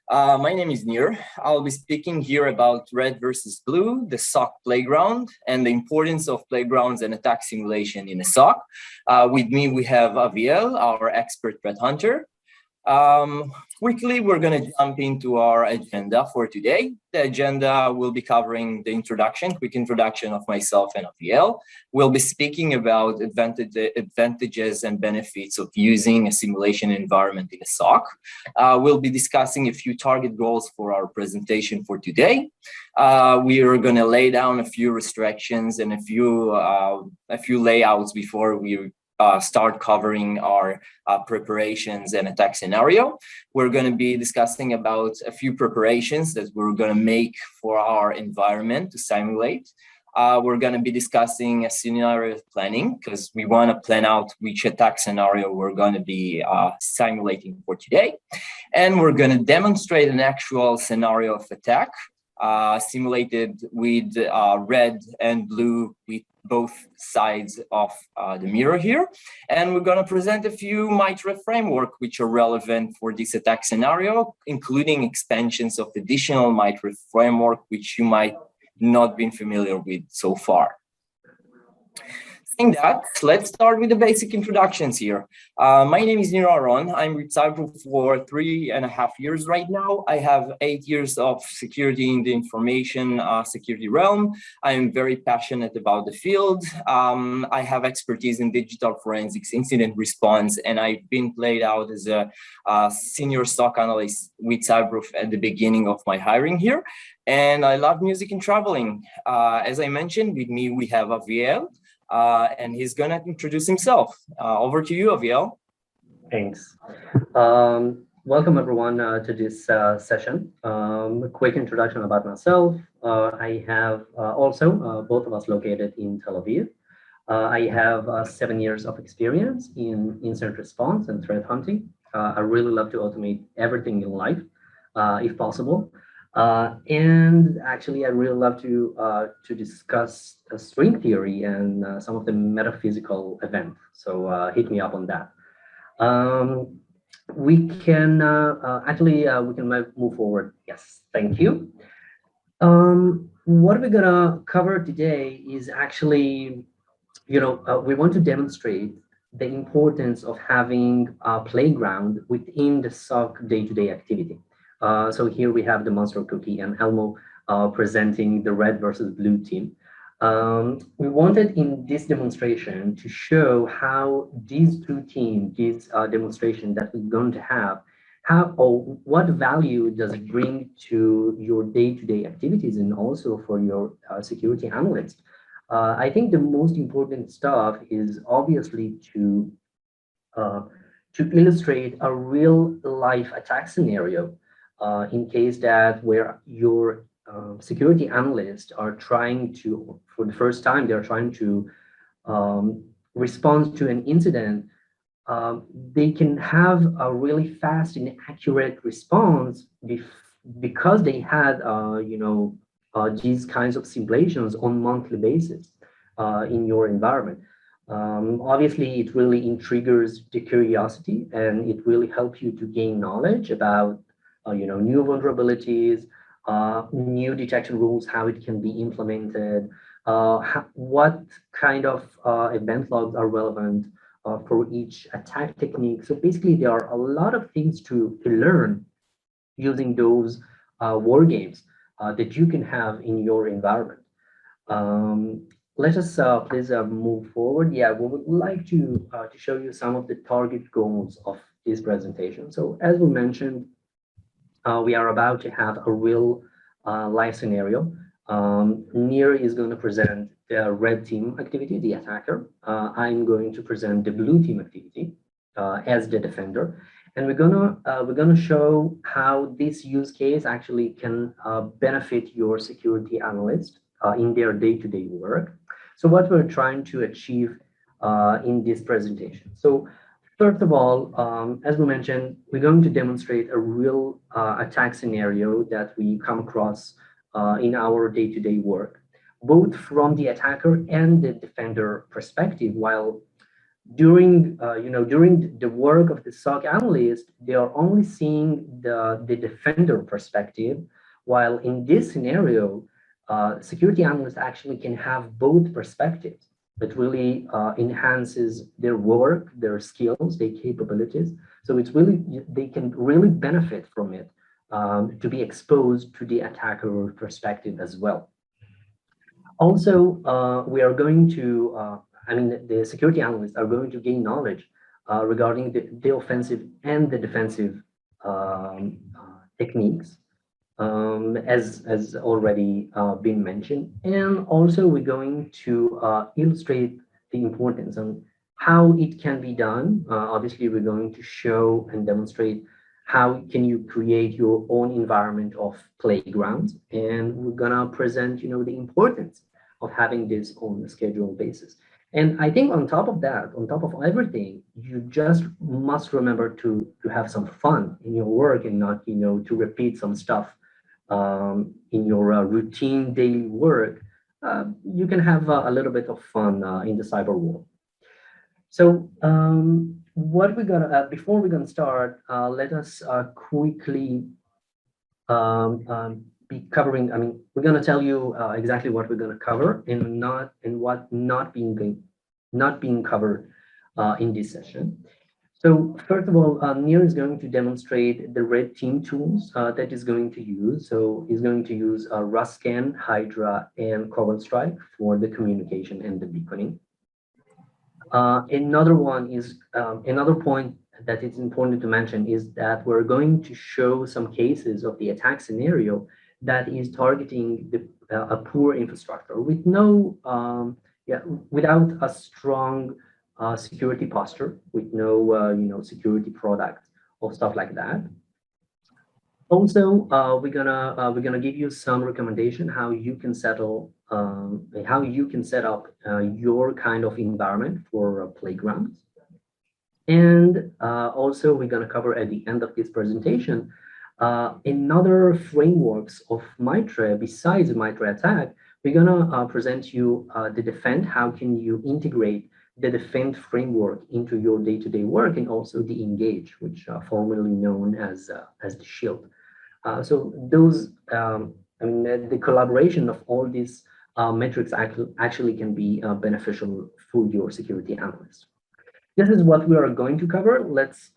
My name is Nir. I'll be speaking here about red versus blue, the SOC playground, and the importance of playgrounds and attack simulation in a SOC. With me, we have Aviel, our expert threat hunter. Quickly, we're going to jump into our agenda for today. The agenda will be covering the quick introduction of myself and Aviel. We'll be speaking about advantages and benefits of using a simulation environment in a SOC. We'll be discussing a few target goals for our presentation for today. We are going to lay down a few restrictions and a few layouts before we start covering our preparations and attack scenario. We're going to be discussing about a few preparations that we're going to make for our environment to simulate. We're going to be discussing a scenario planning because we want to plan out which attack scenario we're going to be simulating for today. And we're going to demonstrate an actual scenario of attack simulated with red and blue with both sides of the mirror here. And we're going to present a few MITRE framework which are relevant for this attack scenario, including expansions of additional MITRE framework which you might not been familiar with so far. Saying that, let's start with the basic introductions here. My name is Nir Aharon. I'm with CyberProof for 3.5 years right now. I have 8 years of security in the information security realm. I'm very passionate about the field. I have expertise in digital forensics, incident response, and I've been played out as a senior SOC analyst with CyberProof at the beginning of my hiring here. And I love music and traveling. As I mentioned, with me, we have Aviel. And he's going to introduce himself. Over to you, Aviel. Thanks. Welcome, everyone, to this session. A quick introduction about myself. I have also both of us located in Tel Aviv. I have 7 years of experience in incident response and threat hunting. I really love to automate everything in life, if possible. And actually, I really love to discuss string theory and some of the metaphysical events. So hit me up on that. We can move forward. Yes, thank you. What we're gonna cover today is actually, we want to demonstrate the importance of having a playground within the SOC day-to-day activity. So here we have the monster cookie and Elmo presenting the red versus blue team. We wanted in this demonstration to show how these two teams, this demonstration that we're going to have, what value does it bring to your day-to-day activities and also for your security analyst. I think the most important stuff is obviously to illustrate a real life attack scenario. In case that where your security analysts are trying to, for the first time, they're trying to respond to an incident, they can have a really fast and accurate response because they had, these kinds of simulations on monthly basis in your environment. Obviously, it really triggers the curiosity and it really helps you to gain knowledge about new vulnerabilities, new detection rules, how it can be implemented, what kind of event logs are relevant for each attack technique. So basically, there are a lot of things to learn using those war games that you can have in your environment. Let us please move forward. Yeah, we would like to show you some of the target goals of this presentation. So as we mentioned, we are about to have a real live scenario. Nir is going to present the red team activity, the attacker. I'm going to present the blue team activity as the defender, and we're gonna show how this use case actually can benefit your security analyst in their day-to-day work. So what we're trying to achieve in this presentation. So first of all, as we mentioned, we're going to demonstrate a real attack scenario that we come across in our day-to-day work, both from the attacker and the defender perspective, while during the work of the SOC analyst, they are only seeing the defender perspective, while in this scenario, security analysts actually can have both perspectives. It really enhances their work, their skills, their capabilities. So it's really, they can really benefit from it, to be exposed to the attacker perspective as well. Also, we are going to, the security analysts are going to gain knowledge regarding the offensive and the defensive techniques, as already been mentioned. And also we're going to illustrate the importance on how it can be done. Obviously, we're going to show and demonstrate how can you create your own environment of playgrounds, and we're gonna present, the importance of having this on a scheduled basis. And I think on top of that, on top of everything, you just must remember to have some fun in your work and not, to repeat some stuff in your routine daily work. You can have a little bit of fun in the cyber world. So what we're gonna, before we're gonna start, let us quickly be covering. We're gonna tell you exactly what we're gonna cover and what not being covered in this session. So first of all, Nir is going to demonstrate the red team tools that he's going to use. So he's going to use RUSTSCAN, Hydra, and CoverStrike for the communication and the beaconing. Another one is, another point that is important to mention is that we're going to show some cases of the attack scenario that is targeting a poor infrastructure with no, without a strong security posture, with no, security product or stuff like that. Also, we're gonna give you some recommendation how you can set up your kind of environment for playgrounds. And also, we're gonna cover at the end of this presentation another frameworks of MITRE. Besides the MITRE attack, we're gonna present you the defend. How can you integrate the defend framework into your day-to-day work, and also the engage, which are formerly known as the shield. So those, the collaboration of all these metrics actually can be beneficial for your security analyst. This is what we are going to cover. Let's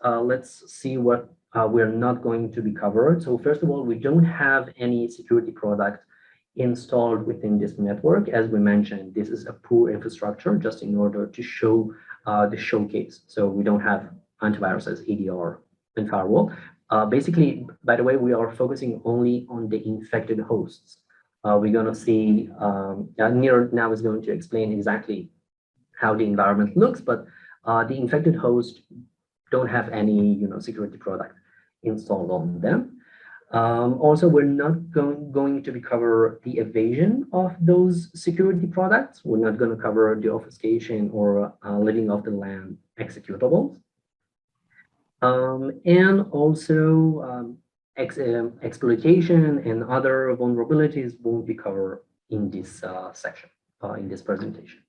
see what we're not going to be covered. So first of all, we don't have any security product installed within this network. As we mentioned, this is a poor infrastructure just in order to show the showcase. So we don't have antivirus as ADR and firewall. Basically, by the way, we are focusing only on the infected hosts. We're going to see, Nir now is going to explain exactly how the environment looks, but the infected hosts don't have any security product installed on them. Also, we're not going to be cover the evasion of those security products. We're not going to cover the obfuscation or living off the land executables. And also exploitation and other vulnerabilities won't be covered in this section, in this presentation.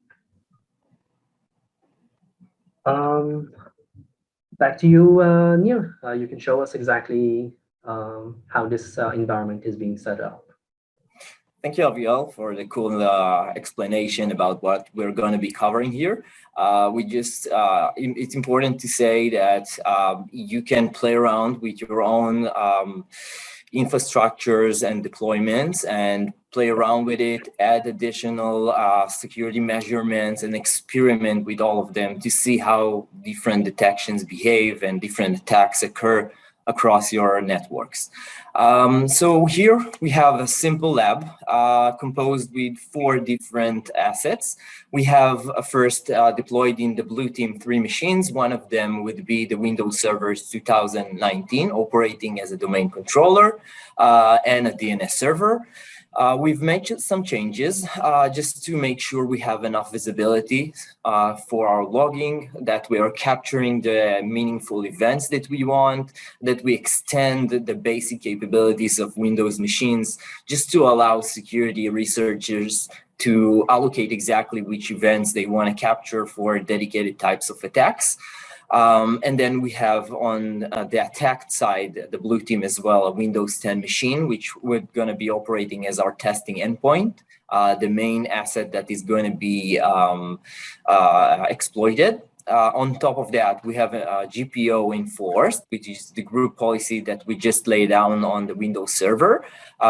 Back to you, Nir. You can show us exactly how this environment is being set up. Thank you, Aviel, for the cool explanation about what we're going to be covering here. It's important to say that you can play around with your own infrastructures and deployments and play around with it, add additional security measurements and experiment with all of them to see how different detections behave and different attacks occur across your networks. So here we have a simple lab composed with 4 different assets. We have first deployed in the blue team 3 machines. One of them would be the Windows Server 2019 operating as a domain controller and a DNS server. We've made some changes just to make sure we have enough visibility for our logging, that we are capturing the meaningful events that we want, that we extend the basic capabilities of Windows machines just to allow security researchers to allocate exactly which events they want to capture for dedicated types of attacks. And then we have on the attacked side, the blue team as well, a Windows 10 machine, which we're going to be operating as our testing endpoint, the main asset that is going to be exploited. On top of that, we have a GPO enforced, which is the group policy that we just laid down on the Windows server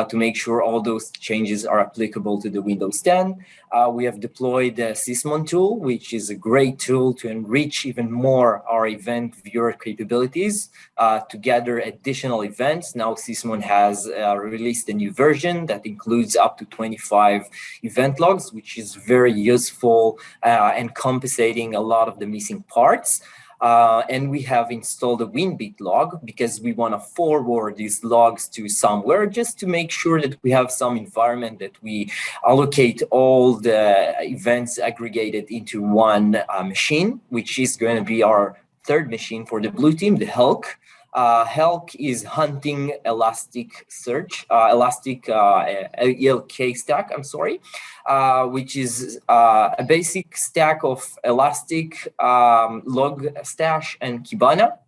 to make sure all those changes are applicable to the Windows 10. We have deployed the Sysmon tool, which is a great tool to enrich even more our event viewer capabilities to gather additional events. Now Sysmon has released a new version that includes up to 25 event logs, which is very useful and compensating a lot of the missing parts. And we have installed a WinBit log because we want to forward these logs to somewhere just to make sure that we have some environment that we allocate all the events aggregated into one machine, which is going to be our third machine for the blue team, the HELK. HELK is hunting elastic search, ELK stack, which is a basic stack of elastic, log stash, and Kibana,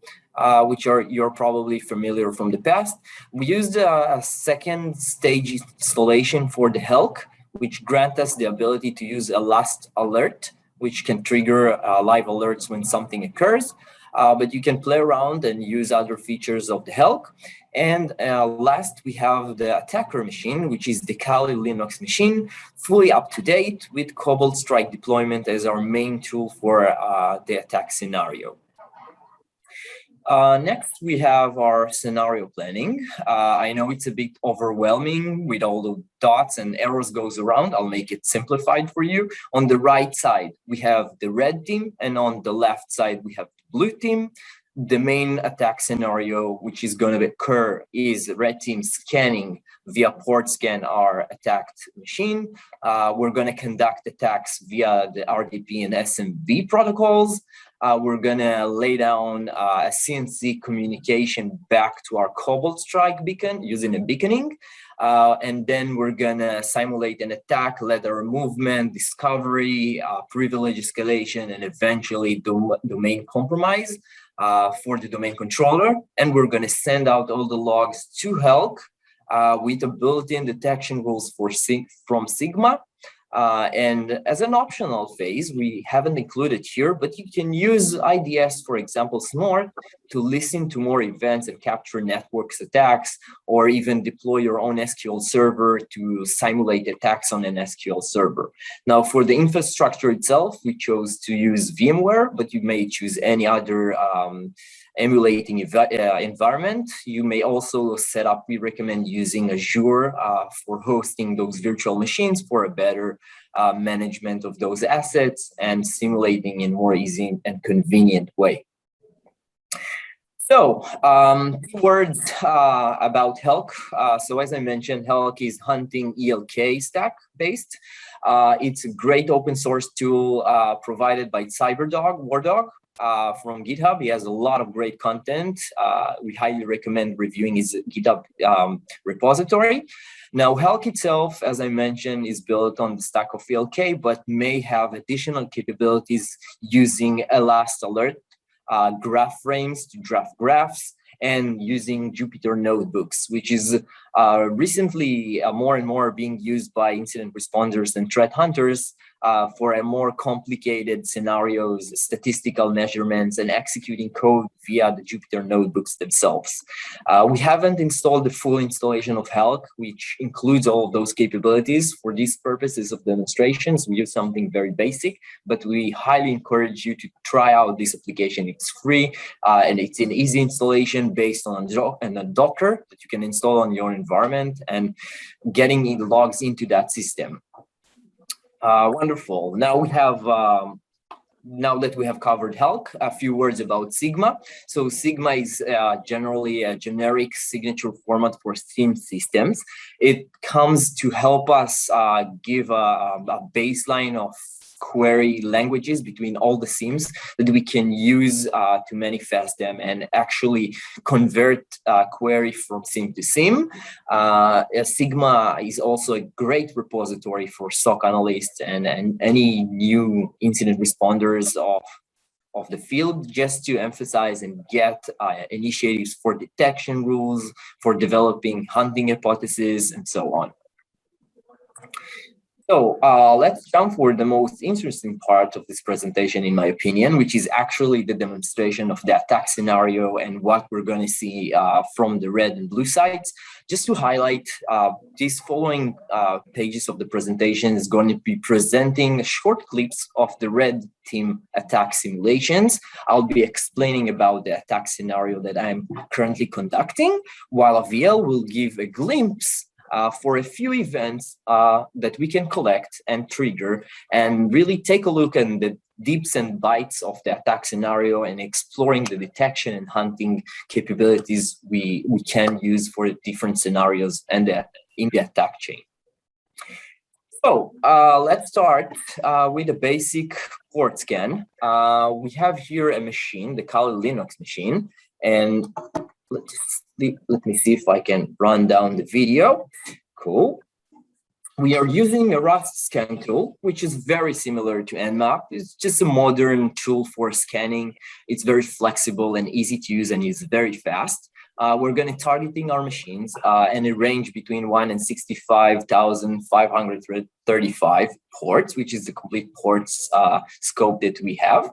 which you're probably familiar from the past. We used a second stage installation for the HELK, which grant us the ability to use a last alert, which can trigger live alerts when something occurs. But you can play around and use other features of the HELK. And last, we have the attacker machine, which is the Kali Linux machine, fully up to date with Cobalt Strike deployment as our main tool for the attack scenario. Next, we have our scenario planning. I know it's a bit overwhelming with all the dots and arrows goes around. I'll make it simplified for you. On the right side, we have the red team, and on the left side, we have the blue team. The main attack scenario, which is going to occur, is red team scanning via port scan our attacked machine. We're going to conduct attacks via the RDP and SMB protocols. We're going to lay down a CNC communication back to our Cobalt Strike beacon using a beaconing. And then we're going to simulate an attack, ladder movement, discovery, privilege escalation, and eventually domain compromise for the domain controller. And we're going to send out all the logs to HELK with a built-in detection rules from Sigma. And as an optional phase, we haven't included here, but you can use IDS, for example, Snort, to listen to more events and capture networks attacks, or even deploy your own SQL server to simulate attacks on an SQL server. Now, for the infrastructure itself, we chose to use VMware, but you may choose any other emulating environment. You may also set up, we recommend using Azure for hosting those virtual machines for a better management of those assets and simulating in more easy and convenient way. So, words about HELK. So as I mentioned, HELK is hunting ELK stack based. It's a great open source tool provided by Wardog from GitHub. He has a lot of great content. We highly recommend reviewing his GitHub repository. Now, HELK itself, as I mentioned, is built on the stack of ELK, but may have additional capabilities using a last alert, graph frames to draft graphs, and using Jupyter notebooks, which is recently more and more being used by incident responders and threat hunters for a more complicated scenarios, statistical measurements, and executing code via the Jupyter notebooks themselves. We haven't installed the full installation of HELK, which includes all of those capabilities. For these purposes of demonstrations, we use something very basic, but we highly encourage you to try out this application. It's free, and it's an easy installation based on a Docker that you can install on your environment and getting the logs into that system. Wonderful. Now we have, now that we have covered HELK, a few words about Sigma. So Sigma is generally a generic signature format for SIEM systems. It comes to help us give a baseline of query languages between all the SIEMs that we can use to manifest them and actually convert query from SIEM to SIEM. Sigma is also a great repository for SOC analysts and any new incident responders of the field, just to emphasize and get initiatives for detection rules, for developing hunting hypotheses, and so on. So let's jump for the most interesting part of this presentation, in my opinion, which is actually the demonstration of the attack scenario and what we're going to see from the red and blue sides. Just to highlight, these following pages of the presentation is going to be presenting short clips of the red team attack simulations. I'll be explaining about the attack scenario that I'm currently conducting, while Aviel will give a glimpse for a few events that we can collect and trigger, and really take a look at the deeps and bytes of the attack scenario and exploring the detection and hunting capabilities we can use for different scenarios and in the attack chain. So let's start with a basic port scan. We have here a machine, the Kali Linux machine, and let me see if I can run down the video. Cool. We are using a RUSTSCAN tool, which is very similar to Nmap. It's just a modern tool for scanning. It's very flexible and easy to use and is very fast. We're going to targeting our machines in a range between 1 and 65,535 ports, which is the complete ports scope that we have.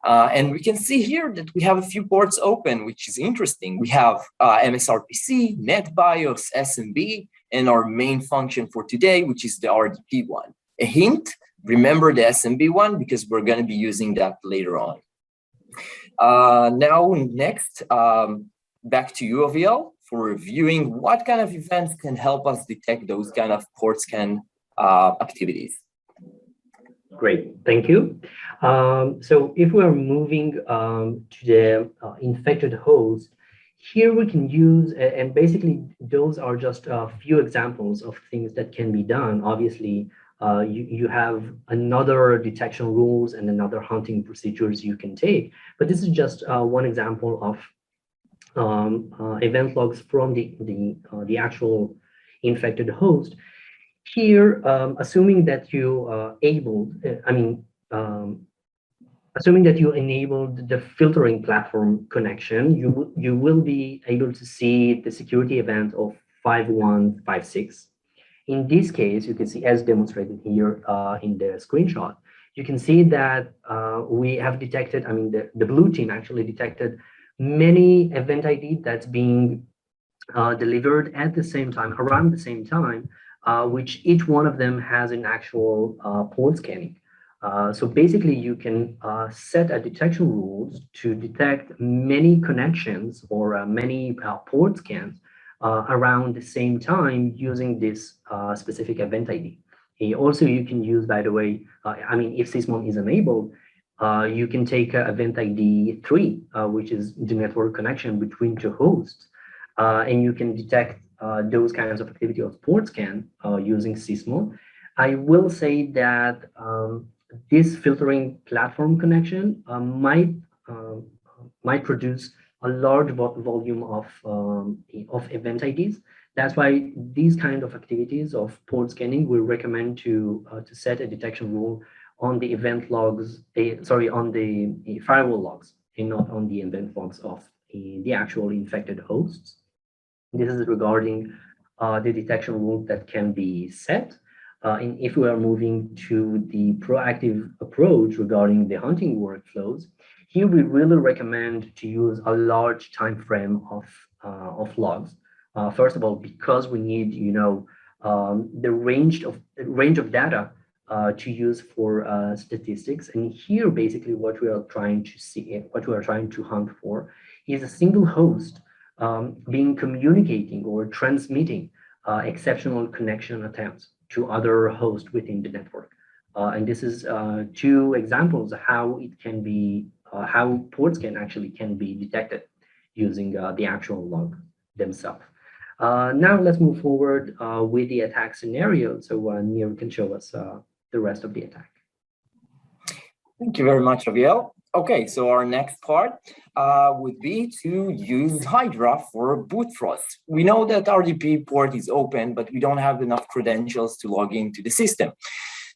And we can see here that we have a few ports open, which is interesting. We have MSRPC, NetBIOS, SMB, and our main function for today, which is the RDP one. A hint, remember the SMB one, because we're going to be using that later on. Now, next, back to you, Aviel, for reviewing what kind of events can help us detect those kind of port scan activities. Great, thank you. So if we are moving to the infected host, here we can use, and basically those are just a few examples of things that can be done. Obviously, you have another detection rules and another hunting procedures you can take, but this is just one example of event logs from the actual infected host. Here, assuming that you assuming that you enabled the filtering platform connection, you will be able to see the security event of 5156. In this case, you can see, as demonstrated here in the screenshot, you can see that we have detected, the blue team actually detected many event ID that's being delivered at the same time, around the same time, which each one of them has an actual port scanning. So basically, you can set a detection rules to detect many connections or many port scans around the same time using this specific event ID. Also, you can use, by the way, if Sysmon is enabled, you can take event ID 3, which is the network connection between two hosts, and you can detect those kinds of activity of port scan using Sysmon. I will say that this filtering platform connection might produce a large volume of event IDs. That's why these kind of activities of port scanning, we recommend to set a detection rule on the event logs, on the firewall logs, and not on the event logs of the actual infected hosts. This is regarding the detection rule that can be set. And if we are moving to the proactive approach regarding the hunting workflows, here we really recommend to use a large time frame of logs. First of all, because we need, the range of data to use for statistics. And here, basically, what we are trying to see, what we are trying to hunt for, is a single host being communicating or transmitting exceptional connection attempts to other hosts within the network. And this is two examples of how it can be, how ports actually can be detected using the actual log themselves. Now let's move forward with the attack scenario. So Nir can show us the rest of the attack. Thank you very much, Aviel. Okay, so our next part would be to use Hydra for boot force. We know that RDP port is open, but we don't have enough credentials to log into the system.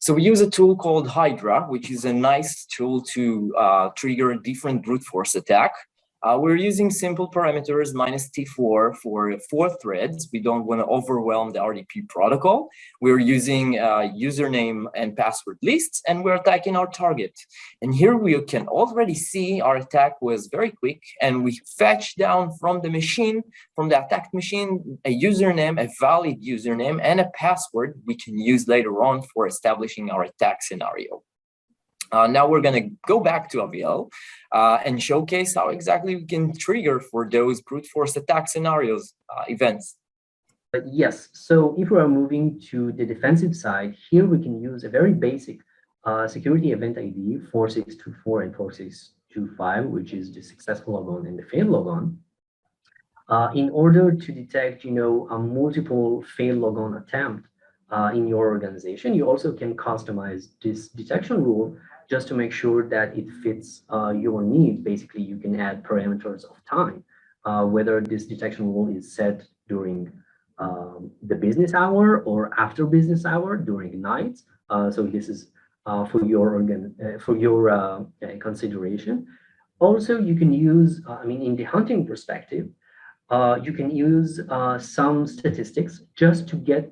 So we use a tool called Hydra, which is a nice tool to trigger a different brute force attack. We're using simple parameters -T4 for 4 threads. We don't want to overwhelm the RDP protocol. We're using username and password lists, and we're attacking our target. And here we can already see our attack was very quick, and we fetch down from the machine, from the attacked machine, a username, a valid username, and a password we can use later on for establishing our attack scenario. Now we're going to go back to Aviel and showcase how exactly we can trigger for those brute force attack scenarios events. Yes, so if we are moving to the defensive side, here we can use a very basic security event ID 4624 and 4625, which is the successful logon and the failed logon. In order to detect, a multiple failed logon attempt in your organization, you also can customize this detection rule just to make sure that it fits your needs. Basically, you can add parameters of time, whether this detection rule is set during the business hour or after business hour during nights. So this is for your consideration. Also, you can use, in the hunting perspective, you can use some statistics just to get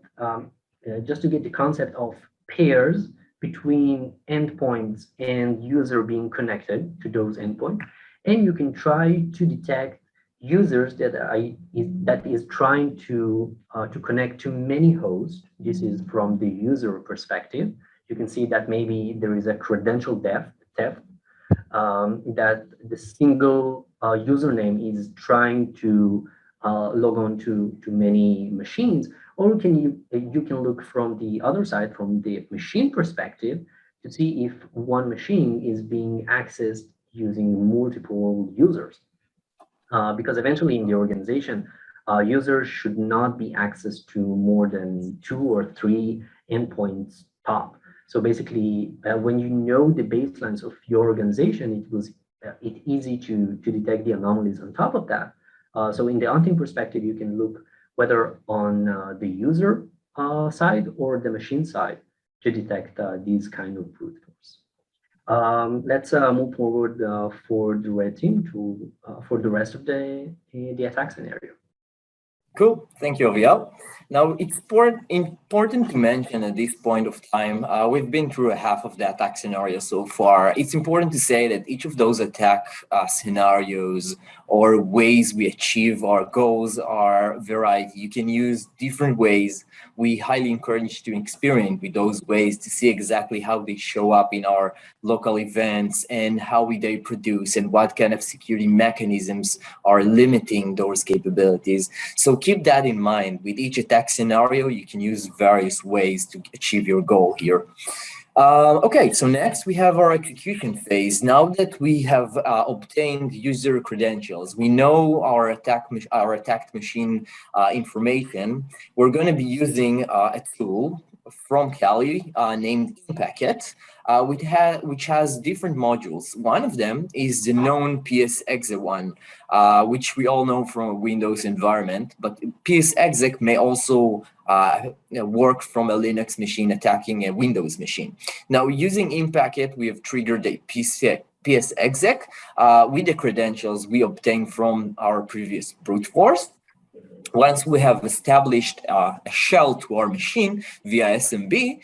the concept of pairs between endpoints and user being connected to those endpoints, and you can try to detect users that is trying to connect to many hosts. This is from the user perspective. You can see that maybe there is a credential theft, that the single username is trying to log on to many machines. Or you can look from the other side, from the machine perspective, to see if one machine is being accessed using multiple users. Because eventually in the organization, users should not be accessed to more than 2 or 3 endpoints top. So basically, when you know the baselines of your organization, it's easy to detect the anomalies on top of that. So in the hunting perspective, you can look whether on the user side or the machine side to detect these kind of brute force. Let's move forward for the red team for the rest of the attack scenario. Cool, thank you, Aviel. Now, it's important to mention at this point of time, we've been through a half of the attack scenario so far. It's important to say that each of those attack scenarios or ways we achieve our goals are variety. You can use different ways. We highly encourage to experiment with those ways to see exactly how they show up in our local events and how they produce and what kind of security mechanisms are limiting those capabilities. So keep that in mind. With each attack scenario, you can use various ways to achieve your goal here. Okay, so next we have our execution phase. Now that we have obtained user credentials, we know our attacked machine information. We're going to be using a tool from Kali named Impacket, which has different modules. One of them is the known PSExec one, which we all know from a Windows environment, but PSExec may also work from a Linux machine attacking a Windows machine. Now, using Impacket, we have triggered a PSExec with the credentials we obtained from our previous brute force. Once we have established a shell to our machine via SMB,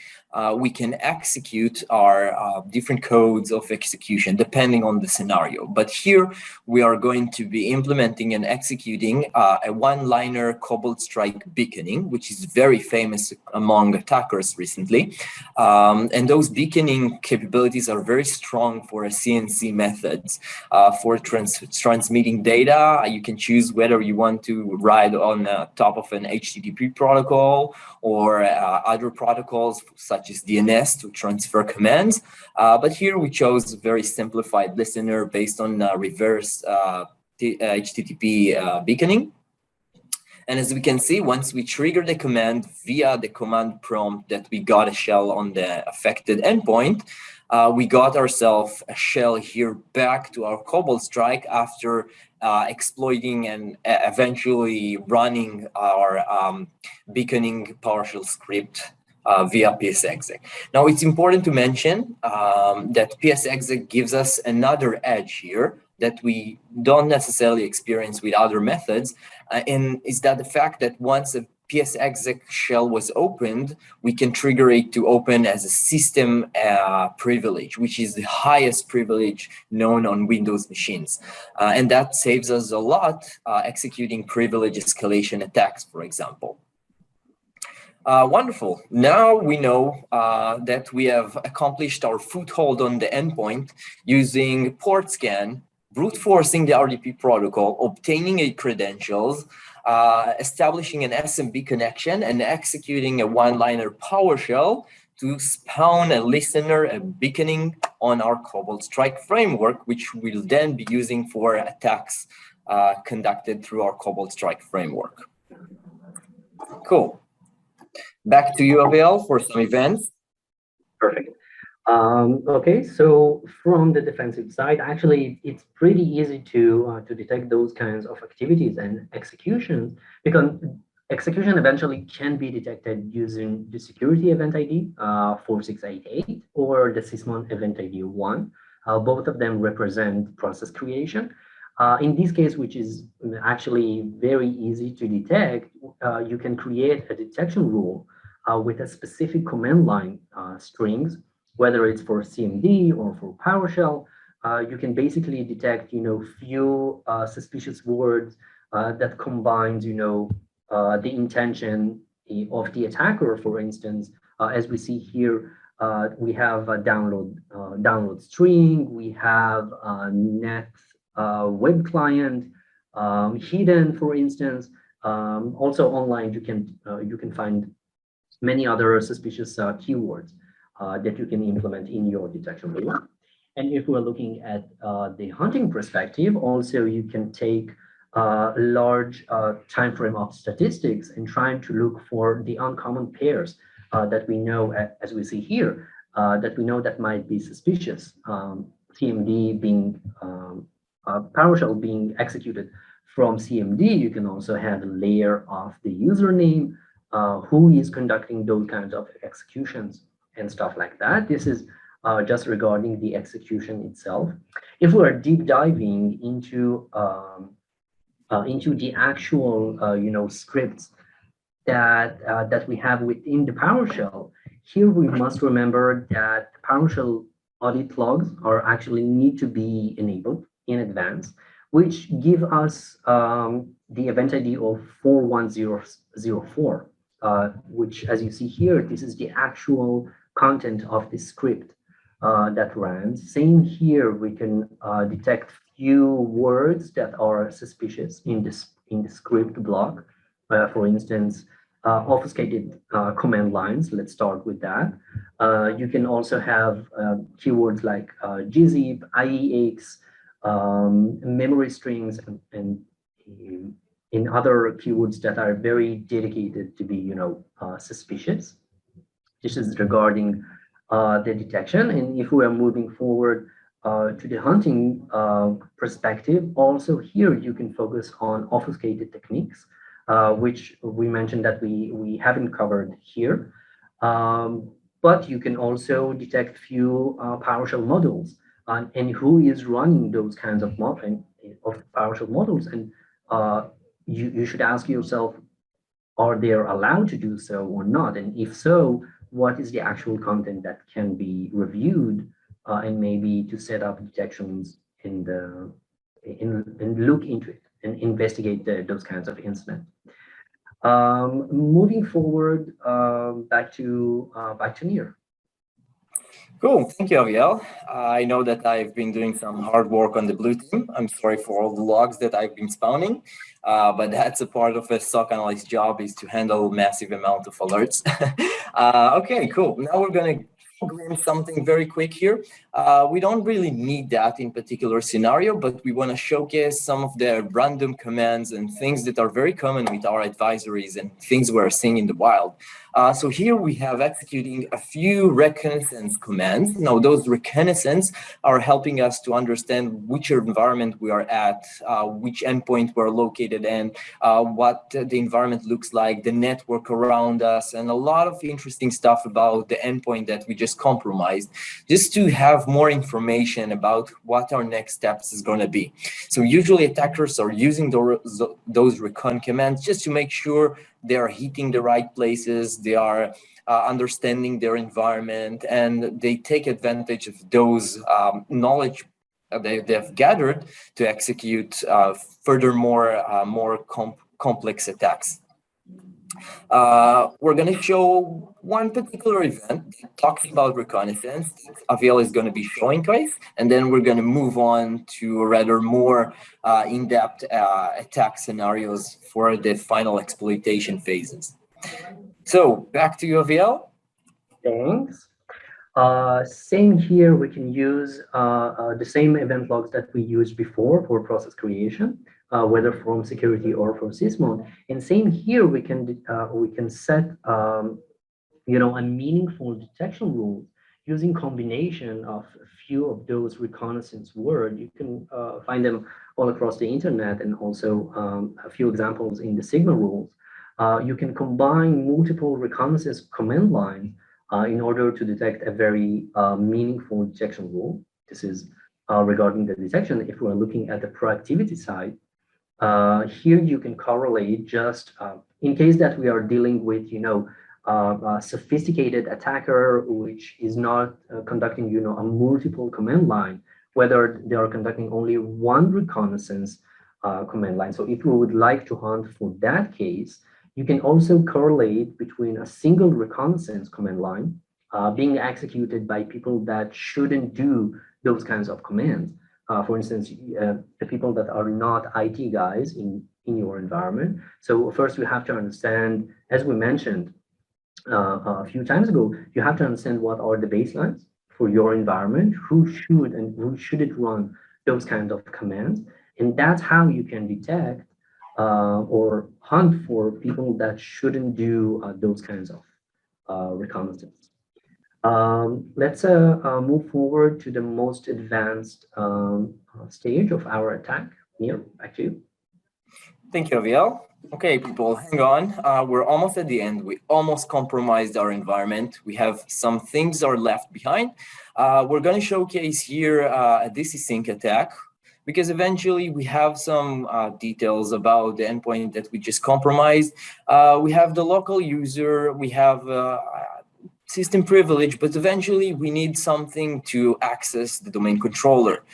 we can execute our different codes of execution depending on the scenario. But here we are going to be implementing and executing a one-liner Cobalt Strike beaconing, which is very famous among attackers recently. And those beaconing capabilities are very strong for CNC methods. For transmitting data, you can choose whether you want to ride on top of an HTTP protocol or other protocols such as DNS to transfer commands. But here we chose a very simplified listener based on reverse HTTP beaconing. And as we can see, once we trigger the command via the command prompt that we got a shell on the affected endpoint, we got ourselves a shell here back to our Cobalt Strike after exploiting and eventually running our beaconing PowerShell script via PSExec. Now, it's important to mention that PSExec gives us another edge here that we don't necessarily experience with other methods, and is that the fact that once a PSExec shell was opened, we can trigger it to open as a system privilege, which is the highest privilege known on Windows machines. And that saves us a lot executing privilege escalation attacks, for example. Wonderful. Now we know that we have accomplished our foothold on the endpoint using port scan, brute forcing the RDP protocol, obtaining a credentials, establishing an SMB connection, and executing a one-liner PowerShell to spawn a listener, a beaconing on our Cobalt Strike framework, which we'll then be using for attacks conducted through our Cobalt Strike framework. Cool. Back to you, Aviel, for some events. Perfect. Okay, so from the defensive side, actually, it's pretty easy to detect those kinds of activities and executions, because execution eventually can be detected using the security event ID 4688 or the Sysmon event ID 1. Both of them represent process creation. In this case, which is actually very easy to detect, you can create a detection rule with a specific command line strings, whether it's for CMD or for PowerShell. You can basically detect, few suspicious words that combines, the intention of the attacker. For instance, as we see here, we have a download string, we have a net web client hidden, for instance. Also online, you can find many other suspicious keywords that you can implement in your detection rule. And if we're looking at the hunting perspective, also you can take a large time frame of statistics and trying to look for the uncommon pairs that we know, as we see here, that we know that might be suspicious. CMD being PowerShell being executed from CMD, you can also have a layer of the username, who is conducting those kinds of executions and stuff like that. This is just regarding the execution itself. If we are deep diving into the actual scripts that we have within the PowerShell, here we must remember that PowerShell audit logs are actually need to be enabled in advance, which give us the event ID of 41004, which, as you see here, this is the actual content of the script that runs. Same here, we can detect few words that are suspicious in the script block. For instance, obfuscated command lines. Let's start with that. You can also have keywords like gzip, IEX, memory strings, and in other keywords that are very dedicated to be, suspicious. This is regarding the detection. And if we are moving forward to the hunting perspective, also here you can focus on obfuscated techniques, which we mentioned that we haven't covered here. But you can also detect few PowerShell models and who is running those kinds of PowerShell models. And you should ask yourself, are they allowed to do so or not? And if so, what is the actual content that can be reviewed and maybe to set up detections and look into it and investigate those kinds of incidents. Moving forward, back to Nir. Cool, thank you, Aviel. I know that I've been doing some hard work on the blue team. I'm sorry for all the logs that I've been spawning, but that's a part of a SOC analyst job, is to handle massive amount of alerts. Okay, cool. Now we're going to glimpse something very quick here. We don't really need that in particular scenario, but we want to showcase some of the random commands and things that are very common with our advisories and things we're seeing in the wild. So here we have executing a few reconnaissance commands. Now, those reconnaissance are helping us to understand which environment we are at, which endpoint we're located in, what the environment looks like, the network around us, and a lot of interesting stuff about the endpoint that we just compromised, just to have more information about what our next steps is going to be. So usually attackers are using those recon commands just to make sure they are hitting the right places, they are understanding their environment, and they take advantage of those knowledge they've gathered to execute furthermore more complex attacks. We're going to show one particular event that talks about reconnaissance that Aviel is going to be showing guys, and then we're going to move on to rather more in-depth attack scenarios for the final exploitation phases. So back to you, Aviel. Thanks. Same here, we can use the same event logs that we used before for process creation, whether from security or from sysmon. And same here, we can set a meaningful detection rule using combination of a few of those reconnaissance words. You can find them all across the internet, and also a few examples in the Sigma rules. You can combine multiple reconnaissance command lines in order to detect a very meaningful detection rule. This is regarding the detection. If we're looking at the proactivity side, here you can correlate just in case that we are dealing with, a sophisticated attacker which is not conducting, a multiple command line, whether they are conducting only one reconnaissance command line. So if we would like to hunt for that case, you can also correlate between a single reconnaissance command line being executed by people that shouldn't do those kinds of commands. For instance, the people that are not IT guys in your environment. So first we have to understand, as we mentioned a few times ago, you have to understand what are the baselines for your environment, who should and who shouldn't run those kinds of commands. And that's how you can detect or hunt for people that shouldn't do those kinds of reconnaissance. Let's move forward to the most advanced stage of our attack. Nir, back to you. Thank you, Aviel. Okay, people, hang on. We're almost at the end. We almost compromised our environment. We have some things are left behind. We're going to showcase here a DCSYNC attack, because eventually we have some details about the endpoint that we just compromised. We have the local user, we have system privilege, but eventually we need something to access the domain controller.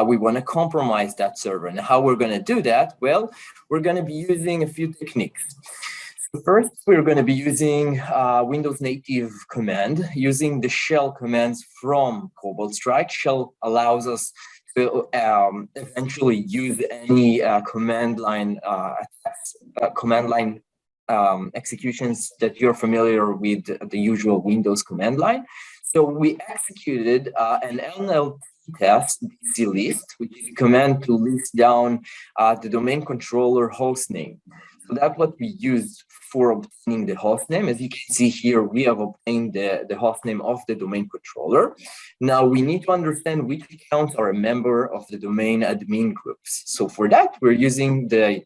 We want to compromise that server. And how we're going to do that? Well, we're going to be using a few techniques. So first, we're going to be using Windows native command, using the shell commands from Cobalt Strike. Shell allows us to eventually use any command line executions that you're familiar with, the usual Windows command line. So we executed an NLT test DC list, which is a command to list down the domain controller host name. So that's what we used for obtaining the host name. As you can see here, we have obtained the host name of the domain controller. Now we need to understand which accounts are a member of the domain admin groups. So for that, we're using the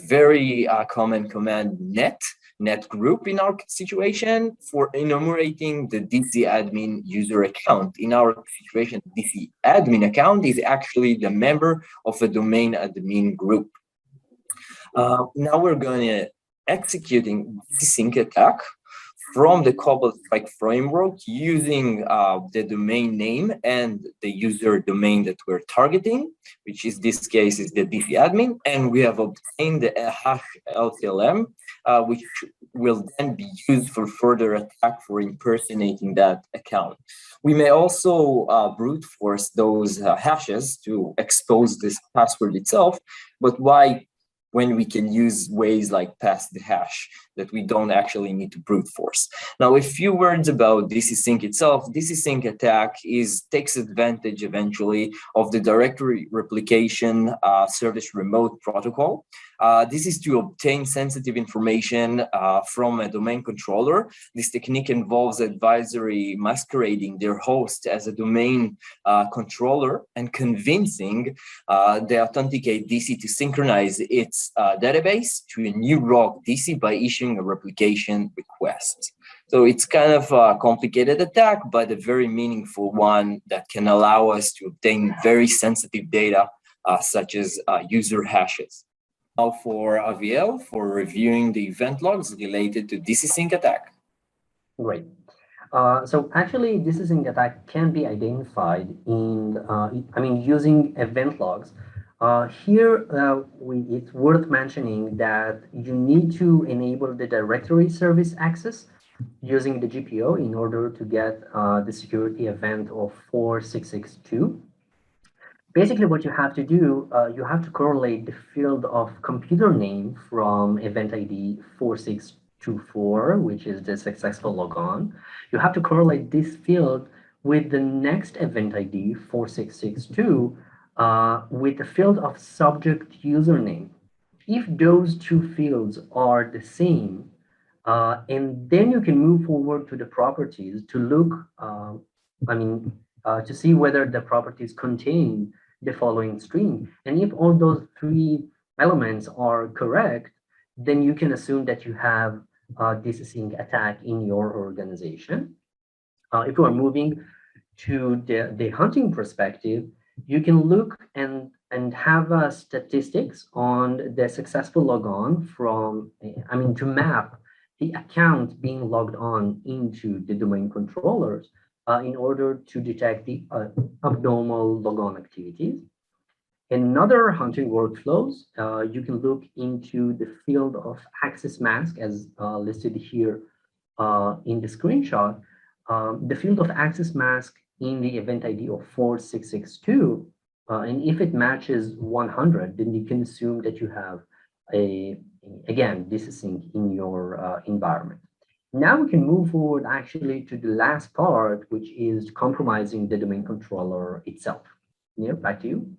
very common command net group in our situation for enumerating the DC admin user account. In our situation, DC admin account is actually the member of a domain admin group. Now we're going to executing DCSYNC attack from the Cobalt Strike framework using the domain name and the user domain that we're targeting, which is this case is the DC admin, and we have obtained the hash LTLM, which will then be used for further attack for impersonating that account. We may also brute force those hashes to expose this password itself, but why when we can use ways like pass the hash that we don't actually need to brute force. Now, a few words about DCSYNC itself. DCSYNC attack takes advantage eventually of the directory replication service remote protocol. This is to obtain sensitive information from a domain controller. This technique involves advisory masquerading their host as a domain controller and convincing the authenticate DC to synchronize its database to a new ROC DC by issuing a replication request. So it's kind of a complicated attack, but a very meaningful one that can allow us to obtain very sensitive data, such as user hashes. Now for Aviel for reviewing the event logs related to DCSYNC attack. Great. So actually, DCSYNC attack can be identified in, using event logs. Here, it's worth mentioning that you need to enable the directory service access using the GPO in order to get the security event of 4662. Basically, what you have to do, you have to correlate the field of computer name from event ID 4624, which is the successful logon. You have to correlate this field with the next event ID 4662 with the field of subject username. If those two fields are the same, and then you can move forward to the properties to look, to see whether the properties contain the following string. And if all those three elements are correct, then you can assume that you have a DCSYNC attack in your organization. If you are moving to the hunting perspective, you can look and have statistics on the successful logon from, to map the account being logged on into the domain controllers in order to detect the abnormal logon activities. In other hunting workflows, you can look into the field of access mask as listed here in the screenshot. The field of access mask in the event ID of 4662, and if it matches 100, then you can assume that you have again, DCSYNC in your environment. Now we can move forward actually to the last part, which is compromising the domain controller itself. Nir, back to you.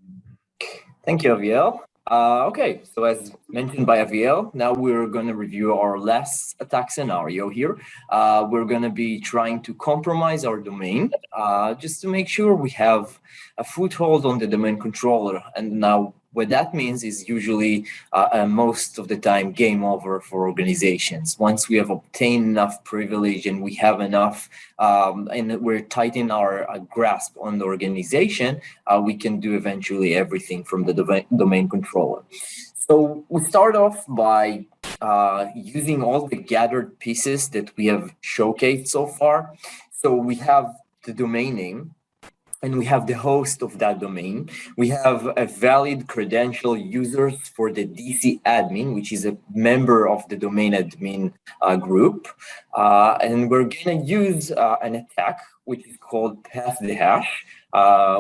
Thank you, Aviel. Okay, so as mentioned by Aviel, now we're going to review our last attack scenario here. We're going to be trying to compromise our domain just to make sure we have a foothold on the domain controller. And now what that means is usually most of the time game over for organizations. Once we have obtained enough privilege and we have enough and we're tightening our grasp on the organization, we can do eventually everything from the domain controller. So we start off by using all the gathered pieces that we have showcased so far. So we have the domain name, and we have the host of that domain. We have a valid credential users for the DC admin, which is a member of the domain admin group. And we're gonna use an attack, which is called pass the hash,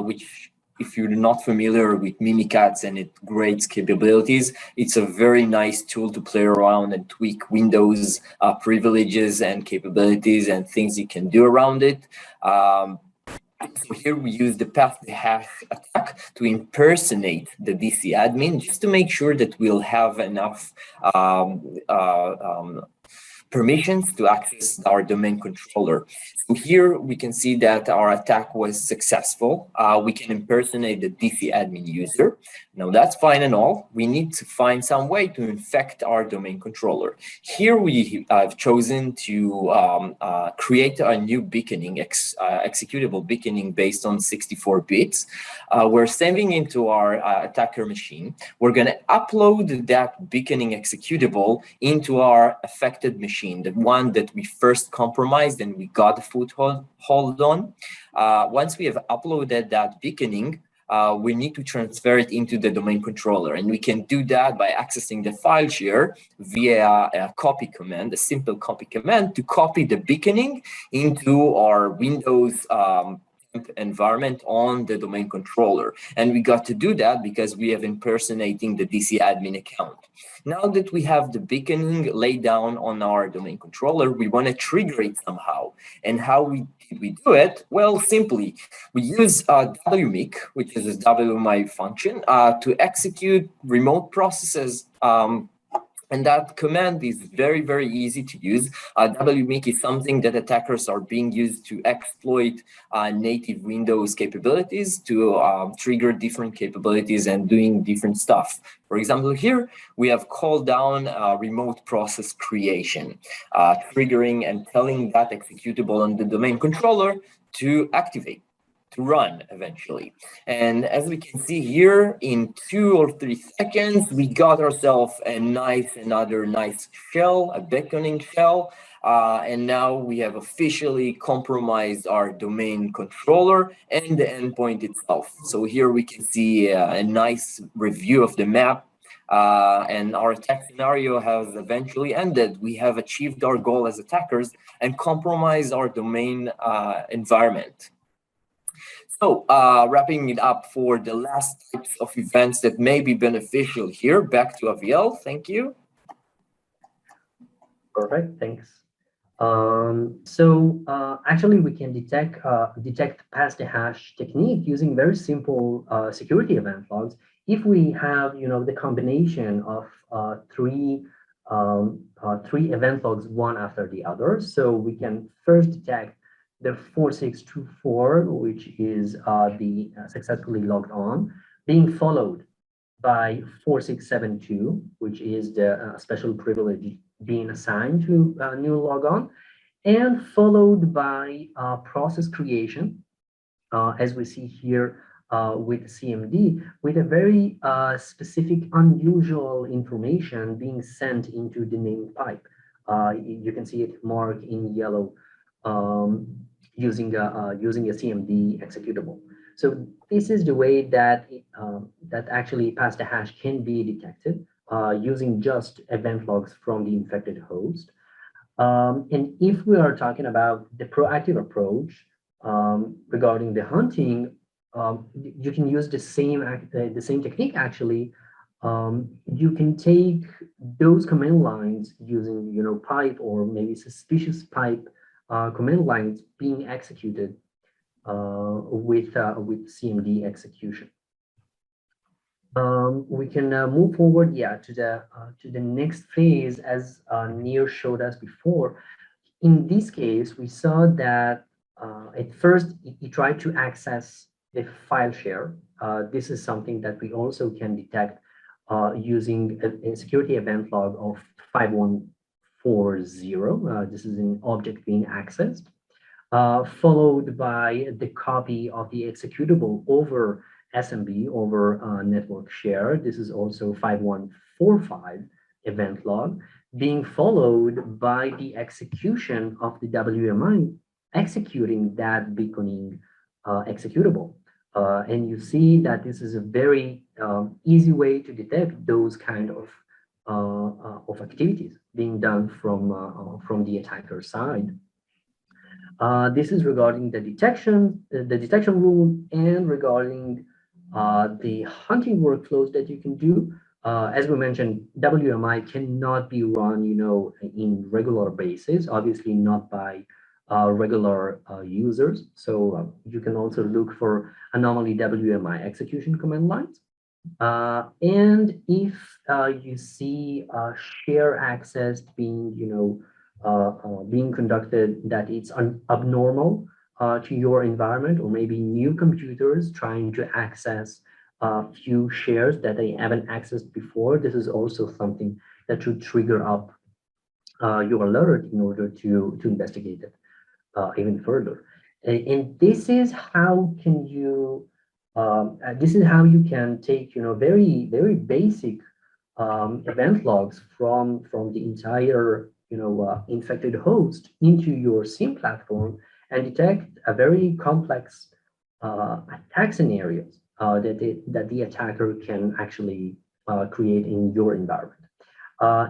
which if you're not familiar with Mimikatz and its great capabilities, it's a very nice tool to play around and tweak Windows privileges and capabilities and things you can do around it. So here we use the pass the hash attack to impersonate the DC admin, just to make sure that we'll have enough permissions to access our domain controller. So here we can see that our attack was successful. We can impersonate the DC admin user. Now that's fine and all. We need to find some way to infect our domain controller. Here we have chosen to create a new beaconing, executable beaconing based on 64 bits. We're saving into our attacker machine. We're going to upload that beaconing executable into our affected machine, the one that we first compromised and we got the foothold on. Once we have uploaded that beaconing, we need to transfer it into the domain controller. And we can do that by accessing the file share via a copy command, a simple copy command to copy the beaconing into our Windows environment on the domain controller. And we got to do that because we have impersonating the DC admin account. Now that we have the beaconing laid down on our domain controller, we want to trigger it somehow. And how we do it? Well, simply, we use WMIC, which is a WMI function, to execute remote processes. And that command is very, very easy to use. WMIC is something that attackers are being used to exploit native Windows capabilities to trigger different capabilities and doing different stuff. For example, here we have called down remote process creation, triggering and telling that executable on the domain controller to activate, to run eventually. And as we can see here, in 2 or 3 seconds, we got ourselves another nice shell, a beckoning shell. And now we have officially compromised our domain controller and the endpoint itself. So here we can see a nice review of the map. And our attack scenario has eventually ended. We have achieved our goal as attackers and compromised our domain environment. So wrapping it up for the last types of events that may be beneficial here, back to Aviel. Thank you. Perfect, thanks. Actually, we can detect pass the hash technique using very simple security event logs. If we have, the combination of three event logs, one after the other, so we can first detect the 4624, which is the successfully logged on, being followed by 4672, which is the special privilege being assigned to a new logon, and followed by process creation, as we see here with CMD, with a very specific, unusual information being sent into the name pipe. You can see it marked in yellow using a CMD executable. So this is the way that that actually pass the hash can be detected using just event logs from the infected host. And if we are talking about the proactive approach regarding the hunting, you can use the same technique. Actually, you can take those command lines using pipe or maybe suspicious pipe command lines being executed with CMD execution. We can move forward, to the next phase, as Nir showed us before. In this case, we saw that at first he tried to access the file share. This is something that we also can detect using a security event log of 5140. This is an object being accessed, followed by the copy of the executable over SMB, over network share. This is also 5145 event log, being followed by the execution of the WMI executing that beaconing executable. And you see that this is a very easy way to detect those kind of activities being done from the attacker side. This is regarding the detection rule, and regarding the hunting workflows that you can do. As we mentioned, WMI cannot be run, in regular basis, obviously not by regular users. So you can also look for anomaly WMI execution command lines. And if you see share access being, being conducted, that it's abnormal to your environment, or maybe new computers trying to access a few shares that they haven't accessed before, this is also something that should trigger up your alert in order to investigate it even further. And this is how can you can take very, very basic event logs from the entire infected host into your SIEM platform and detect a very complex attack scenarios that the attacker can actually create in your environment.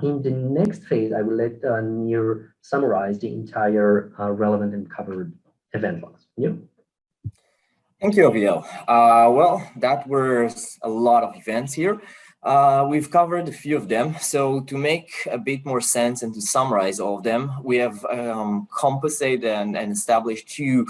In the next phase, I will let Nir summarize the entire relevant and covered event logs. Yeah. Thank you, Aviel. Well, that was a lot of events here. We've covered a few of them. So to make a bit more sense and to summarize all of them, we have composite and established two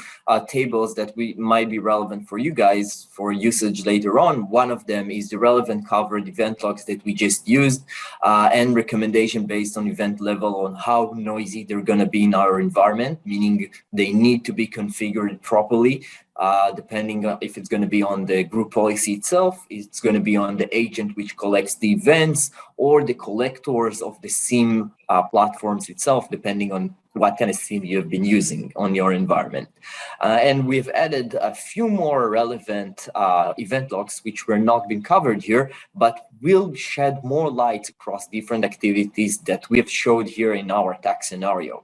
tables that might be relevant for you guys for usage later on. One of them is the relevant covered event logs that we just used and recommendation based on event level on how noisy they're going to be in our environment, meaning they need to be configured properly. Depending on if it's going to be on the group policy itself, it's going to be on the agent which collects the events, or the collectors of the SIEM platforms itself, depending on what kind of SIEM you've been using on your environment. And we've added a few more relevant event logs, which were not being covered here, but will shed more light across different activities that we have showed here in our attack scenario.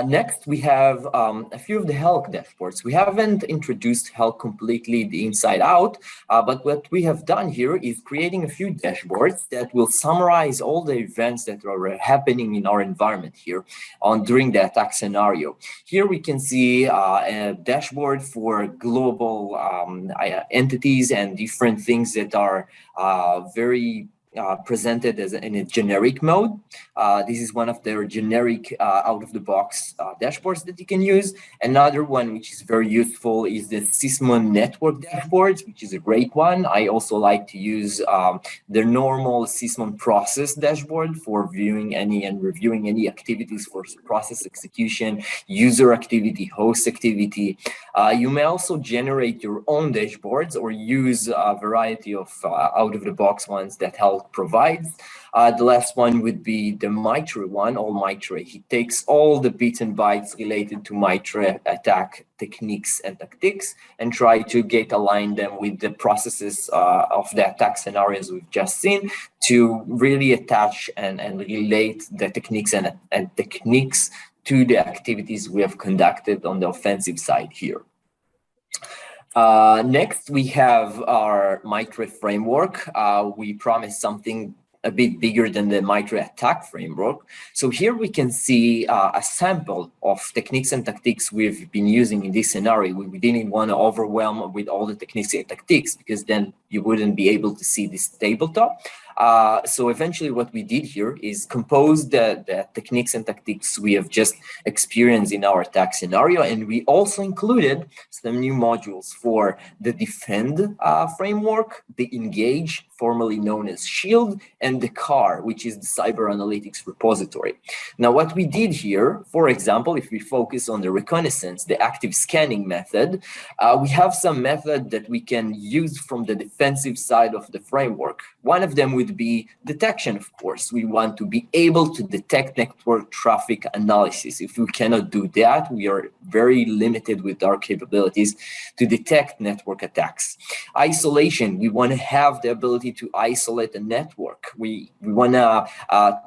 Next, we have a few of the HELK dashboards. We haven't introduced HELK completely the inside out, but what we have done here is creating a few dashboards that will summarize all the events that are happening in our environment here during the attack scenario. Here we can see a dashboard for global entities and different things that are very presented as in a generic mode. This is one of their generic out-of-the-box dashboards that you can use. Another one which is very useful is the Sysmon network dashboards, which is a great one. I also like to use the normal Sysmon process dashboard for viewing any and reviewing any activities for process execution, user activity, host activity. You may also generate your own dashboards or use a variety of out-of-the-box ones that help provides. The last one would be the MITRE one, or MITRE. He takes all the bits and bytes related to MITRE attack techniques and tactics and try to align them with the processes of the attack scenarios we've just seen to really attach and relate the techniques and techniques to the activities we have conducted on the offensive side here. Next, we have our MITRE framework. We promised something a bit bigger than the MITRE attack framework. So here we can see a sample of techniques and tactics we've been using in this scenario. We didn't want to overwhelm with all the techniques and tactics because then you wouldn't be able to see this tabletop. So eventually what we did here is compose the techniques and tactics we have just experienced in our attack scenario. And we also included some new modules for the defend framework, the engage, formerly known as shield, and the CAR, which is the cyber analytics repository. Now, what we did here, for example, if we focus on the reconnaissance, the active scanning method, we have some method that we can use from the defensive side of the framework. One of them would be detection, of course. We want to be able to detect network traffic analysis. If we cannot do that, we are very limited with our capabilities to detect network attacks. Isolation, we want to have the ability to isolate a network. We want to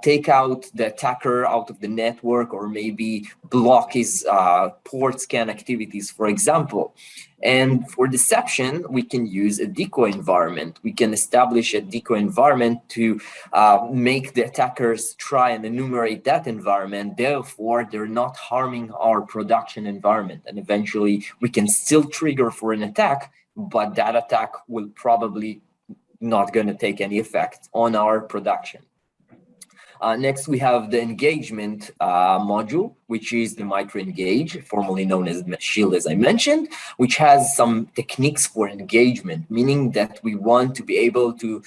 take out the attacker out of the network, or maybe block his port scan activities, for example. And for deception, we can use a decoy environment. We can establish a decoy environment to make the attackers try and enumerate that environment. Therefore, they're not harming our production environment. And eventually, we can still trigger for an attack, but that attack will probably not going to take any effect on our production. Next, we have the engagement module, which is the MITRE Engage, formerly known as Shield, as I mentioned, which has some techniques for engagement, meaning that we want to be able to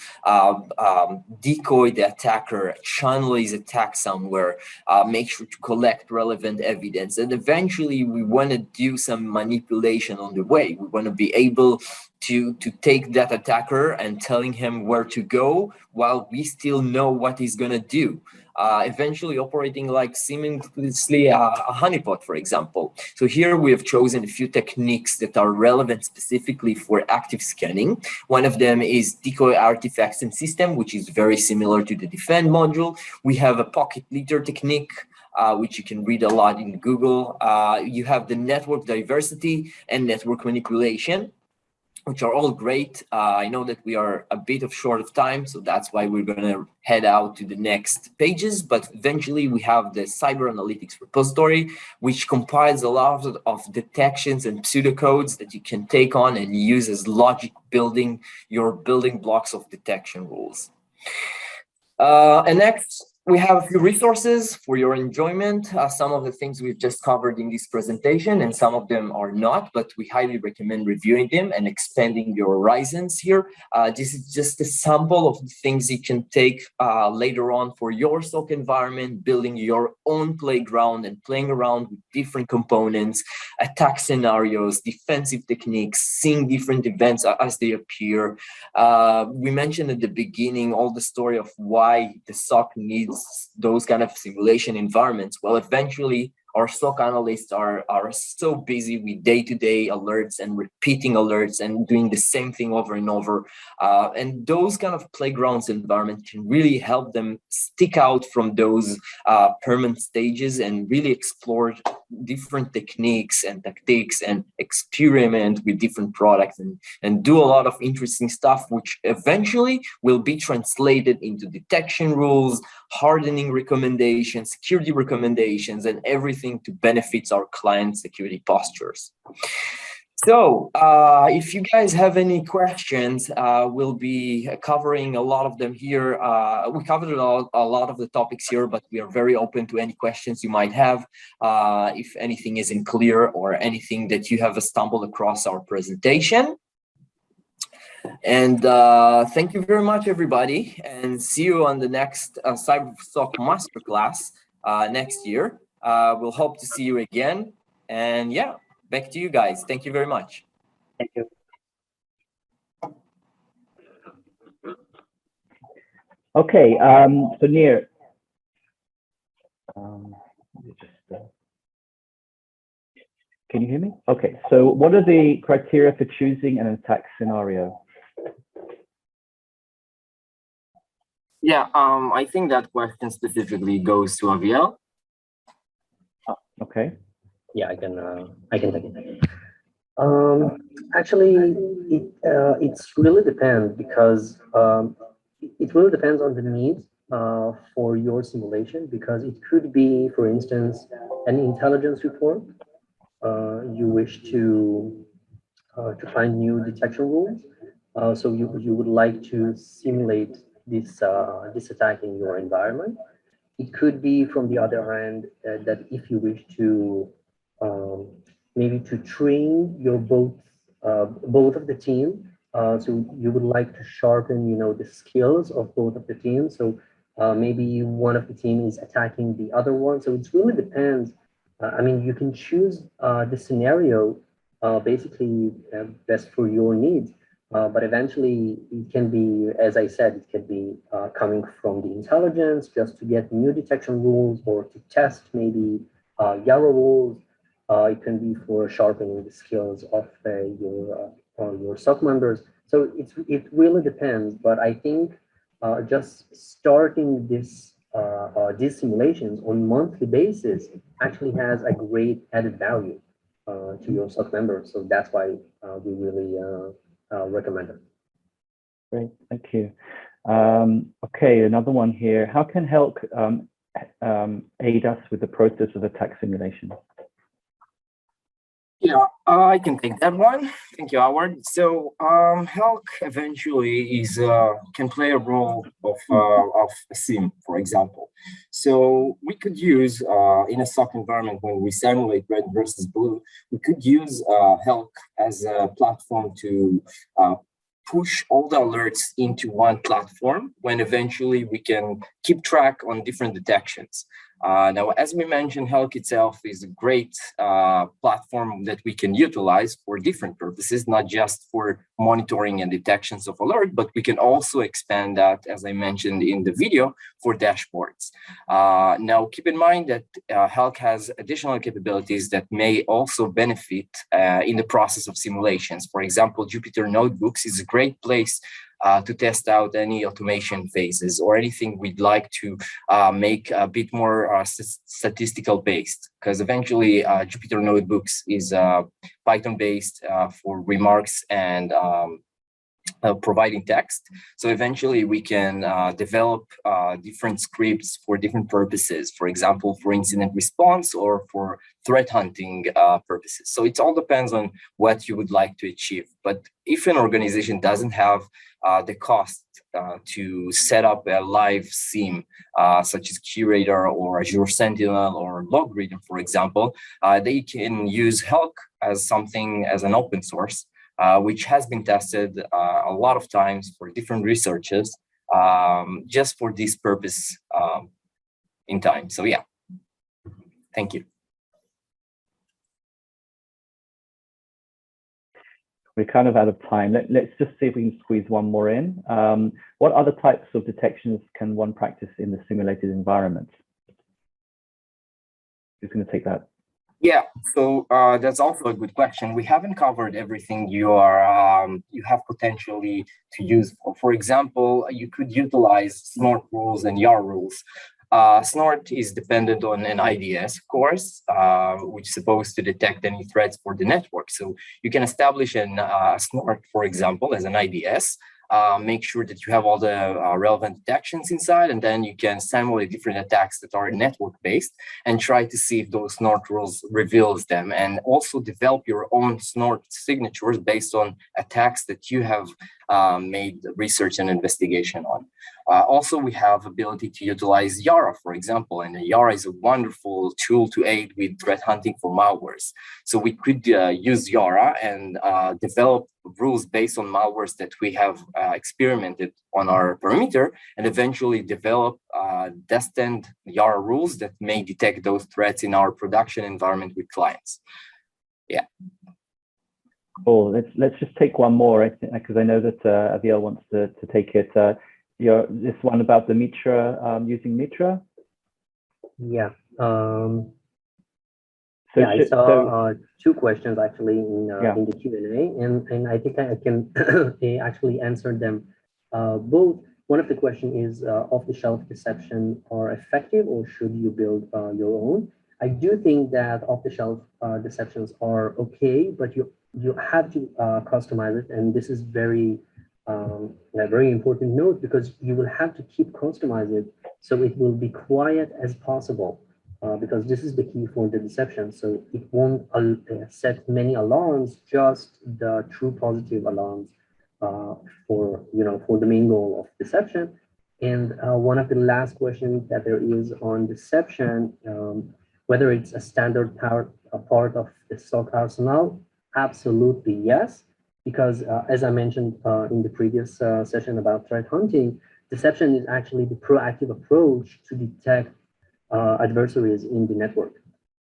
decoy the attacker, channel his attack somewhere, make sure to collect relevant evidence, and eventually we want to do some manipulation on the way. We want to be able to take that attacker and telling him where to go while we still know what he's going to do. Eventually operating like seamlessly a honeypot, for example. So here we have chosen a few techniques that are relevant specifically for active scanning. One of them is decoy artifacts and system, which is very similar to the defend module. We have a pocket leader technique, which you can read a lot in Google. You have the network diversity and network manipulation. which are all great. I know that we are a bit of short of time, so that's why we're going to head out to the next pages. But eventually, we have the cyber analytics repository, which compiles a lot of detections and pseudocodes that you can take on and use as logic building your building blocks of detection rules. And next, we have a few resources for your enjoyment. Some of the things we've just covered in this presentation, and some of them are not, but we highly recommend reviewing them and expanding your horizons here. This is just a sample of the things you can take later on for your SOC environment, building your own playground and playing around with different components, attack scenarios, defensive techniques, seeing different events as they appear. We mentioned at the beginning all the story of why the SOC needs those kind of simulation environments. Well, eventually our SOC analysts are so busy with day-to-day alerts and repeating alerts and doing the same thing over and over. And those kind of playgrounds environment can really help them stick out from those permanent stages and really explore different techniques and tactics and experiment with different products and do a lot of interesting stuff, which eventually will be translated into detection rules, hardening recommendations, security recommendations, and everything to benefit our client security postures. So if you guys have any questions, we'll be covering a lot of them here. We covered a lot of the topics here, but we are very open to any questions you might have. If anything isn't clear or anything that you have stumbled across our presentation. And thank you very much, everybody, and see you on the next CyberSOC Masterclass next year. We'll hope to see you again. And yeah, back to you guys. Thank you very much. Thank you. Okay, so Nir, can you hear me? Okay, so what are the criteria for choosing an attack scenario? Yeah, I think that question specifically goes to Aviel. Okay. Yeah, I can take it. Actually, it's really depends because it really depends on the needs for your simulation, because it could be, for instance, an intelligence report. You wish to find new detection rules, so you would like to simulate this attack in your environment. It could be, from the other hand, that if you wish to maybe to train your both of the team, so you would like to sharpen, the skills of both of the teams. So maybe one of the team is attacking the other one. So it really depends. I mean, you can choose the scenario basically best for your needs. But eventually it can be, as I said, it can be coming from the intelligence just to get new detection rules or to test maybe YARA rules. It can be for sharpening the skills of your SOC members. So it really depends. But I think just starting these simulations on monthly basis actually has a great added value to your SOC members. So that's why we really recommend it. Great, thank you. Okay, another one here. How can HELK aid us with the process of attack simulation? Yeah, I can take that one. Thank you, Howard. So HELK eventually can play a role of a SIM, for example. So we could use in a SOC environment, when we simulate red versus blue, we could use HELK as a platform to push all the alerts into one platform, when eventually we can keep track on different detections. Now, as we mentioned, HELK itself is a great platform that we can utilize for different purposes, not just for monitoring and detections of alert, but we can also expand that, as I mentioned in the video, for dashboards. Now, keep in mind that HELK has additional capabilities that may also benefit in the process of simulations. For example, Jupyter Notebooks is a great place to test out any automation phases or anything we'd like to make a bit more statistical based, because eventually Jupyter Notebooks is Python based for remarks and providing text. So eventually we can develop different scripts for different purposes, for example, for incident response or for threat hunting purposes. So it all depends on what you would like to achieve. But if an organization doesn't have the cost to set up a live SIEM, such as QRadar or Azure Sentinel or LogReader, for example, they can use HELK as an open source, which has been tested a lot of times for different researchers, just for this purpose in time. So yeah, thank you. We're kind of out of time. Let's just see if we can squeeze one more in. What other types of detections can one practice in the simulated environment? Who's going to take that? Yeah, so that's also a good question. We haven't covered everything you have potentially to use. For example, you could utilize snort rules and YAR rules. Snort is dependent on an IDS, of course, which is supposed to detect any threats for the network. So you can establish a snort, for example, as an IDS. Make sure that you have all the relevant detections inside, and then you can simulate different attacks that are network-based and try to see if those snort rules reveals them, and also develop your own snort signatures based on attacks that you have made research and investigation on. Also, we have ability to utilize Yara, for example, and Yara is a wonderful tool to aid with threat hunting for malwares. So we could use Yara and develop rules based on malwares that we have experimented on our perimeter, and eventually develop destined Yara rules that may detect those threats in our production environment with clients. Yeah. Cool. Let's just take one more, because I know that Aviel wants to take it. This one about the MITRE, using MITRE. Yeah. I saw two questions actually in the Q&A, and I think I can actually answer them both. One of the question is, off-the-shelf deception are effective, or should you build your own? I do think that off-the-shelf deceptions are okay, but you have to customize it, and this is very a very important note, because you will have to keep customizing it so it will be quiet as possible. Because this is the key for the deception. So it won't set many alarms, just the true positive alarms for the main goal of deception. And one of the last questions that there is on deception, whether it's a standard part of the SOC arsenal, absolutely yes. Because as I mentioned in the previous session about threat hunting, deception is actually the proactive approach to detect adversaries in the network.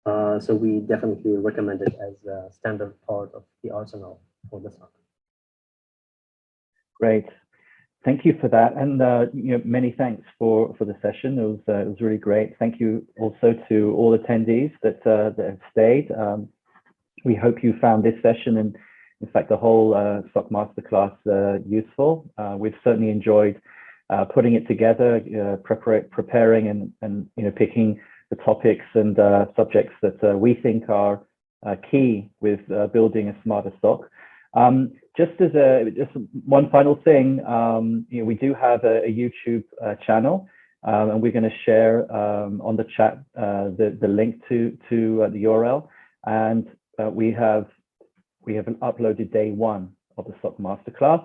So we definitely recommend it as a standard part of the arsenal for the SOC. Great, thank you for that, and many thanks for the session. It was really great. Thank you also to all attendees that have stayed. We hope you found this session and, in fact, the whole SOC masterclass useful. We've certainly enjoyed putting it together, preparing and picking the topics and subjects that we think are key with building a smarter SOC. Just one final thing, we do have a YouTube channel, and we're going to share on the chat the link to the URL, and we have uploaded day 1 of the SOC masterclass.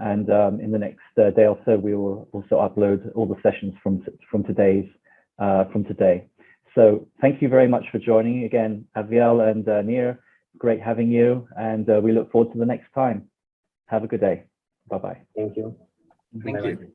And in the next day or so, we will also upload all the sessions from today. So thank you very much for joining again, Aviel and Nir. Great having you, and we look forward to the next time. Have a good day. Bye-bye. Thank you. Thank you.